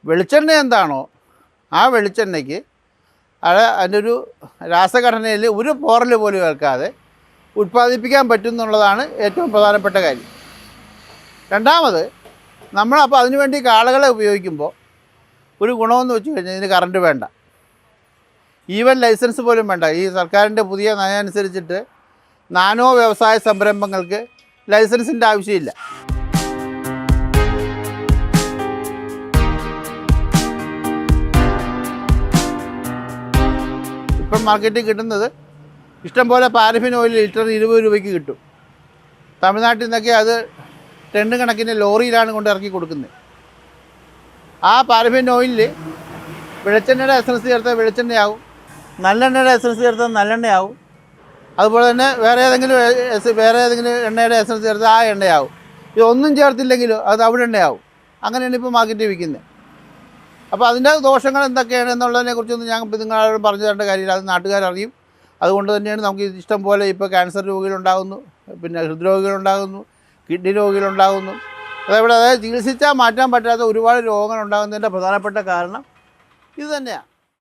വെളിച്ചെണ്ണ എന്താണോ ആ വെളിച്ചെണ്ണയ്ക്ക് അതിൻ്റെ ഒരു രാസഘടനയിൽ ഒരു പോറൽ പോലും ഏൽക്കാതെ ഉൽപ്പാദിപ്പിക്കാൻ പറ്റും എന്നുള്ളതാണ് ഏറ്റവും പ്രധാനപ്പെട്ട കാര്യം. രണ്ടാമത് നമ്മളപ്പോൾ അതിനുവേണ്ടി കാളകളെ ഉപയോഗിക്കുമ്പോൾ ഒരു ഗുണമെന്ന് വെച്ച് കഴിഞ്ഞാൽ ഇതിന് കറണ്ട് വേണ്ട, ഈവൻ ലൈസൻസ് പോലും വേണ്ട. ഈ സർക്കാരിൻ്റെ പുതിയ നയം അനുസരിച്ചിട്ട് നാനോ വ്യവസായ സംരംഭങ്ങൾക്ക് ലൈസൻസിൻ്റെ ആവശ്യമില്ല. ഇപ്പം മാർക്കറ്റിൽ കിട്ടുന്നത് ഇഷ്ടംപോലെ പാരഫിൻ ഓയിൽ ലിറ്റർ 20 രൂപയ്ക്ക് കിട്ടും. തമിഴ്നാട്ടിൽ നിന്നൊക്കെ അത് ടൺ കണക്കിന് ലോറിയിലാണ് കൊണ്ട് ഇറക്കി കൊടുക്കുന്നത്. ആ പാരഫിൻ ഓയിലിൽ വെളിച്ചെണ്ണയുടെ എസൻസ് ചേർത്താൽ വെളിച്ചെണ്ണയാവും, നല്ലെണ്ണയുടെ എസൻസ് ചേർത്താൽ നല്ലെണ്ണയാവും, അതുപോലെ തന്നെ വേറെ ഏതെങ്കിലും എണ്ണയുടെ എസൻസ് ചേർത്താൽ ആ എണ്ണയാവും. ഇതൊന്നും ചേർത്തില്ലെങ്കിലോ അത് അവിടെ എണ്ണയാവും. അങ്ങനെയാണ് ഇപ്പോൾ മാർക്കറ്റിൽ വിൽക്കുന്നത്. അപ്പോൾ അതിൻ്റെ ദോഷങ്ങൾ എന്തൊക്കെയാണ് എന്നുള്ളതിനെക്കുറിച്ചൊന്നും ഞാൻ നിങ്ങളോട് പറഞ്ഞു തരേണ്ട കാര്യമില്ല, അത് നാട്ടുകാരറിയും. അതുകൊണ്ട് തന്നെയാണ് നമുക്ക് ഇഷ്ടം പോലെ ഇപ്പോൾ ക്യാൻസർ രോഗികളുണ്ടാകുന്നു, പിന്നെ ഹൃദ്രോഗികളുണ്ടാകുന്നു, കിഡ്നി രോഗികളുണ്ടാകുന്നു. അതായത് ചികിത്സിച്ചാൽ മാറ്റാൻ പറ്റാത്ത ഒരുപാട് രോഗങ്ങൾ ഉണ്ടാകുന്നതിൻ്റെ പ്രധാനപ്പെട്ട കാരണം ഇത് തന്നെയാണ്.